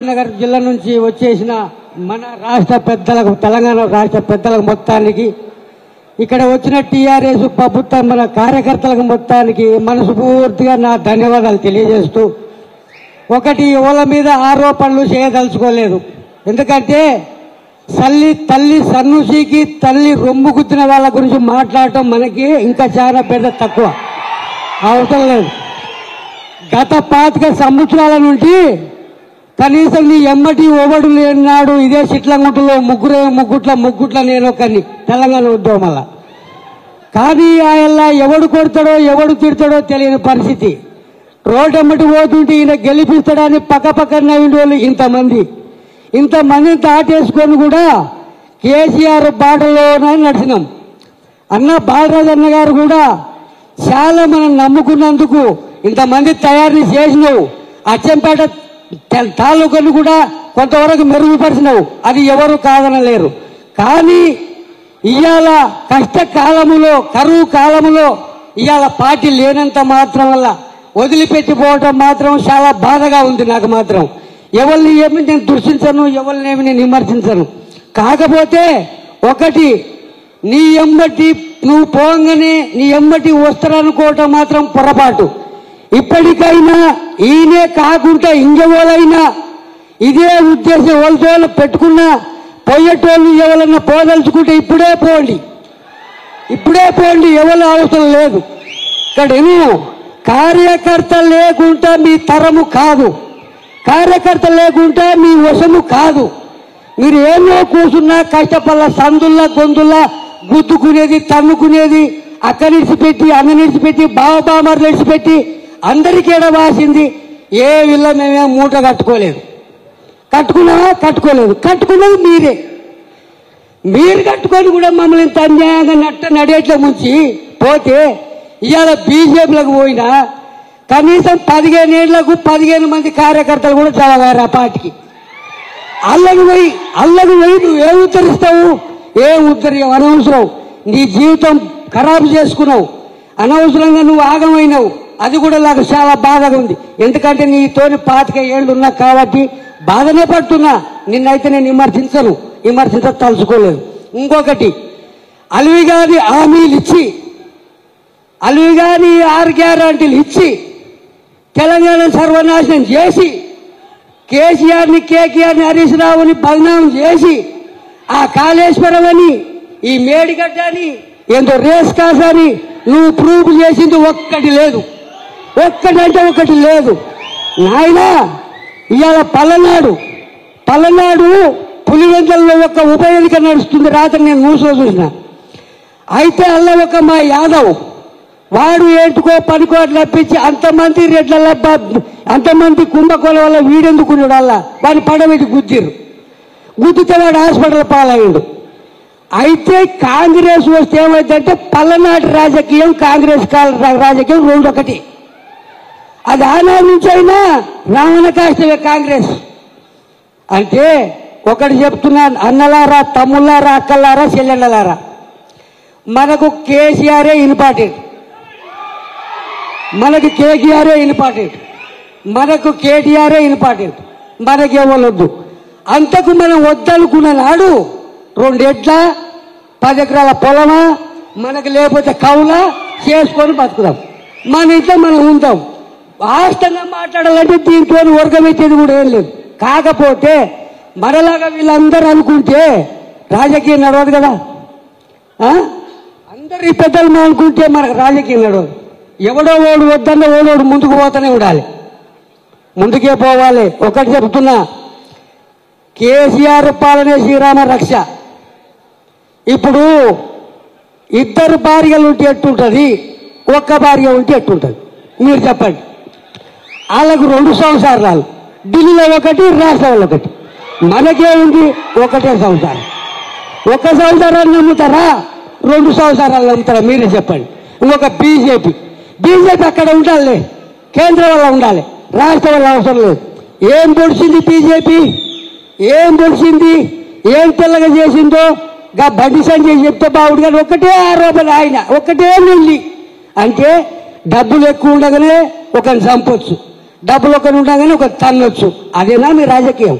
నగర్ జిల్లా నుంచి వచ్చేసిన మన రాష్ట్ర పెద్దలకు తెలంగాణ రాష్ట్ర పెద్దలకు మొత్తానికి ఇక్కడ వచ్చిన టీఆర్ఎస్ ప్రభుత్వం మన కార్యకర్తలకు మొత్తానికి మనస్ఫూర్తిగా నా ధన్యవాదాలు తెలియజేస్తూ ఒకటి ఎవల మీద ఆరోపణలు చేయదలుచుకోలేదు. ఎందుకంటే తల్లి సన్నుషికి తల్లి రొమ్ము గుద్దిన వాళ్ళ గురించి మాట్లాడటం మనకి ఇంకా చాలా పెద్ద తక్కువ అవసరం లేదు. గత 25 సంవత్సరాల నుండి కనీసం నీ ఎమ్మటి ఓవడు లేనాడు ఇదే చిట్లంగుట్లో ముగ్గుట్ల నేను ఒకరిని తెలంగాణ ఉద్యమం వల్ల. కానీ ఆయన ఎవడు కొడతాడో ఎవడు తిడతాడో తెలియని పరిస్థితి. రోడ్డెమ్మటి పోతుంటే ఈయన గెలిపిస్తాడని పక్క నవ్విన వాళ్ళు ఇంతమందిని దాటేసుకొని కూడా కేసీఆర్ బాటలోనే నడిచినాం. అన్న బాలరాజు అన్న గారు కూడా చాలా మనం నమ్ముకున్నందుకు ఇంతమంది తయారు చేసినావు. అచ్చంపేట తాలూకాను కూడా కొంతవరకు మెరుగుపరిచినావు, అది ఎవరు కాదనలేరు. కానీ ఇవాళ కష్టకాలములో కరువు కాలములో ఇవాళ పార్టీ లేనంత మాత్రం వల్ల వదిలిపెట్టిపోవటం మాత్రం చాలా బాధగా ఉంది. నాకు మాత్రం ఎవరిని ఏమి నేను దృష్టించను, ఎవరిని ఏమి నేను విమర్శించను. కాకపోతే ఒకటి, నీ ఎమ్మటి నువ్వు పోగానే నీ ఎమ్మటి వస్తారనుకోవటం మాత్రం పొరపాటు. ఇప్పటికైనా ఈయనే కాకుండా ఇంకెవరైనా ఇదే ఉద్దేశం వాళ్ళతో పెట్టుకున్నా పోయేటోళ్ళు ఎవరన్నా పోదలుచుకుంటే ఇప్పుడే పోండి, ఎవరు అవసరం లేదు. ఇక్కడ కార్యకర్త లేకుండా మీ తరము కాదు, కార్యకర్త లేకుండా మీ వశము కాదు. మీరు ఏమో కూర్చున్నా కష్టపల్ల సందుల్లా గొంతుల్లా గుద్దుకునేది తన్నుకునేది అక్కడి నిడిచిపెట్టి అన్న నిడిచిపెట్టి బావబామర్లు నిడిచిపెట్టి అందరికీ ఎడవాసింది. ఏ విల్ల మేమే మూట కట్టుకోలేదు. కట్టుకున్నది మీరు కట్టుకొని కూడా మమ్మల్ని ఇంత అన్యాయంగా నడేట్ల ముంచి పోతే ఇవాళ బీజేపీలకు పోయినా కనీసం 15 ఏళ్లకు 15 మంది కార్యకర్తలు కూడా చదవారు ఆ పార్టీకి. అల్లకి పోయి నువ్వు ఏం ఉద్ధరిస్తావు? ఏం ఉద్ధరిస్తావు? అనవసరం. నీ జీవితం ఖరాబు చేసుకున్నావు, అనవసరంగా నువ్వు ఆగమైనావు. అది కూడా నాకు చాలా బాధగా ఉంది. ఎందుకంటే నీతోని 25 ఏళ్ళు ఉన్నా కాబట్టి బాధనే పడుతున్నా. నిన్నైతే నేను విమర్శించదలుచుకోలేదు. ఇంకొకటి, అలివిగాని హామీలు ఇచ్చి అలివిగాని 6 గ్యారంటీలు ఇచ్చి తెలంగాణ సర్వనాశనం చేసి కేసీఆర్ని కేకేఆర్ని హరీష్ రావుని బదనాం చేసి ఆ కాళేశ్వరం అని ఈ మేడిగడ్డ అని ఏందో రేస్ కాస్ అని నువ్వు ప్రూఫ్ చేసింది ఒక్కటి లేదు. నాయనా ఇవాళ పల్లనాడు పులివెందులలో ఒక ఉప ఎన్నిక నడుస్తుంది. రాత్రి నేను న్యూస్లో చూసిన. అయితే అల్ల ఒక మా యాదవ్ వాడు ఏంటుకో పనికో లప్పించి అంతమంది రెడ్ల అంతమంది కుంభకోల వల్ల వీడెందుకున్నాడు వల్ల వాడిని పడబెట్టి గుద్దితే వాడు హాస్పిటల్ పాలయ్యాడు. అయితే కాంగ్రెస్ వస్తే ఏమైందంటే పల్లనాటి రాజకీయం కాంగ్రెస్ రాజకీయం రెండు ఒకటి. అది ఆనాడు నుంచి అయినా రావణ కాష్టమే కాంగ్రెస్ అంటే. ఒకటి చెప్తున్నాను, అన్నలారా, తమ్ముళ్ళారా, అక్కలారా, చెల్లెళ్ళలారా, మనకు కేసీఆరే ఇంపార్టెంట్, మనకి కేటీఆరే ఇంపార్టెంట్, మనకు కేటీఆరే ఇంపార్టెంట్. మనకేమొద్దు. అంతకు మనం వద్దనుకున్న నాడు 2 ఎడ్ల 10 ఎకరాల పొలమా మనకు లేకపోతే కౌలా చేసుకొని బతుకుదాం. మన ఇంట్లో మనం ఉంటాం. వాస్తవంగా మాట్లాడాలంటే దీంతో వర్గమెచ్చేది కూడా ఏం లేదు. కాకపోతే మనలాగా వీళ్ళందరూ అనుకుంటే రాజకీయం నడవదు కదా. అందరి పెద్దలు అనుకుంటే మనకు రాజకీయం నడవదు. ఎవడో ఓడు వద్దన్న ఓడోడు ముందుకు పోతూనే ఉండాలి, ముందుకే పోవాలి. ఒకటి చెప్తున్నా, కేసీఆర్ పాలనే శ్రీరామ రక్ష. ఇప్పుడు 2 భార్యలు ఉంటే ఎట్టుంటుంది, 1 భార్య ఉంటే ఎట్టుంటుంది మీరు చెప్పండి. వాళ్ళకు 2 సంవత్సరాలు, ఢిల్లీలో 1, రాష్ట్రంలో 1. మనకే ఉంది ఒకటే సంవత్సరం. 1 సంవత్సరాన్ని నమ్ముతారా, 2 సంవత్సరాలు నమ్ముతారా మీరే చెప్పండి. ఇంకొక బీజేపీ అక్కడ ఉండాలి, కేంద్రం వల్ల ఉండాలి, రాష్ట్రం వల్ల అవసరం లేదు. ఏం పొడిచింది బీజేపీ? ఏం తెల్లగా చేసిందో బండి సంజయ్ చెప్తే బాగుండు. కానీ ఒకటే ఆరోపణ, ఆయన ఒకటే నుండి అంటే డబ్బులు ఎక్కువ ఉండగానే ఒకరిని చంపొచ్చు, డబ్బులు ఒకరు ఉండగానే ఒక తన్నొచ్చు. అదేనా మీ రాజకీయం?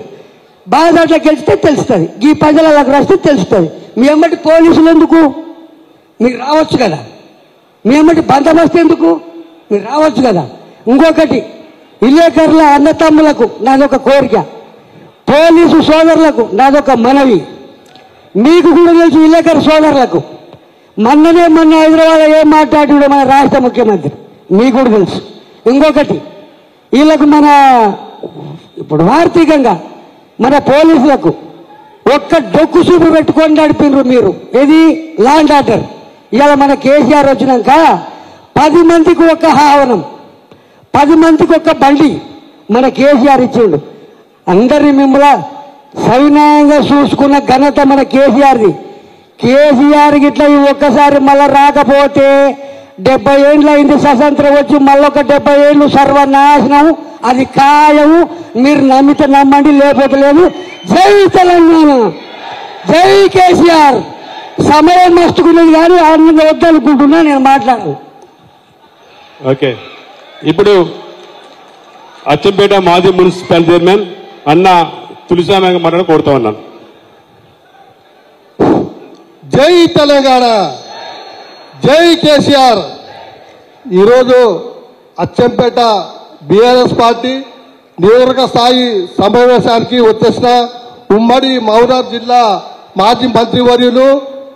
బాధట్లా గెలిస్తే తెలుస్తుంది, ఈ ప్రజలకు రాస్తే తెలుస్తుంది. మీ అమ్మటి పోలీసులు ఎందుకు? మీరు రావచ్చు కదా. మీ అమ్మటి బందోబస్తు ఎందుకు? మీరు రావచ్చు కదా. ఇంకొకటి, విలేకరుల అన్నతమ్ములకు నాదొక కోరిక, పోలీసు సోదరులకు నాదొక మనవి. మీకు కూడా తెలుసు విలేకరు సోదరులకు, మొన్న హైదరాబాద్ ఏం మాట్లాడాడు మన రాష్ట్ర ముఖ్యమంత్రి, మీకు కూడా తెలుసు. ఇంకొకటి, వీళ్ళకు మన ఇప్పుడు ఆర్థికంగా మన పోలీసులకు ఒక్క డొక్కు చూపు పెట్టుకొని నడిపినరు మీరు. ఇది లాండ్ ఆర్డర్. ఇవాళ మన కేసీఆర్ వచ్చినాక 10 మందికి ఒక ఆవనం, 10 మందికి ఒక బండి మన కేసీఆర్ ఇచ్చిండు. అందరినీ మిమ్మల్ని సవినయంగా చూసుకున్న ఘనత మన కేసీఆర్ది. కేసీఆర్ గిట్లా ఒక్కసారి మళ్ళా రాకపోతే 70 ఏళ్ళు అయింది స్వతంత్రం వచ్చి, మళ్ళొక 70 ఏళ్ళు సర్వనాశనం. అది ఖాయము. మీరు నమ్మితే నమ్మండి, లేకపోతే లేదు. జై తెలంగాణ, జై కేసీఆర్. సమయం మస్తుకున్నది కానీ ఆనందంగా వద్దనుకుంటున్నా, నేను మాట్లాడను. ఓకే, ఇప్పుడు అచ్చంపేట మాజీ మున్సిపల్ చైర్మన్ అన్న తులసామయ్య మాట్లాడ కోరుతా ఉన్నాను. జై తెలంగాణ, జై కేసీఆర్. ఈరోజు అచ్చంపేట బీఆర్ఎస్ పార్టీ నియోజకవర్గ స్థాయి సమావేశానికి వచ్చేసిన ఉమ్మడి మహబూబాబాద్ జిల్లా మాజీ మంత్రివర్యులు,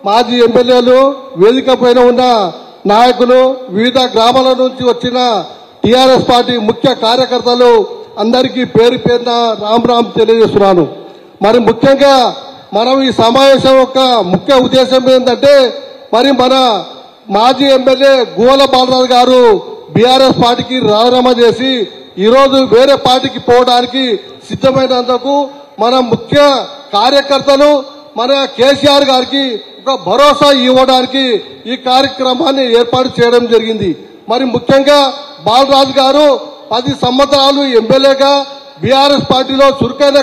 మాజీ ఎమ్మెల్యేలు, వేదిక పైన ఉన్న నాయకులు, వివిధ గ్రామాల నుంచి వచ్చిన టీఆర్ఎస్ పార్టీ ముఖ్య కార్యకర్తలు అందరికీ పేరు పేరున రామ్ తెలియజేస్తున్నాను. మరి ముఖ్యంగా మనం ఈ సమావేశం యొక్క ముఖ్య ఉద్దేశం ఏంటంటే, మరి మన మాజీ ఎమ్మెల్యే గువ్వల బాలరాజు గారు బీఆర్ఎస్ పార్టీకి రాజీనామా చేసి ఈరోజు వేరే పార్టీకి పోవడానికి సిద్ధమైనందుకు మన ముఖ్య కార్యకర్తలు మన కేసీఆర్ గారికి ఒక భరోసా ఇవ్వడానికి ఈ కార్యక్రమాన్ని ఏర్పాటు చేయడం జరిగింది. మరి ముఖ్యంగా బాలరాజు గారు 10 సంవత్సరాలు ఎమ్మెల్యేగా బీఆర్ఎస్ పార్టీలో చురుకైన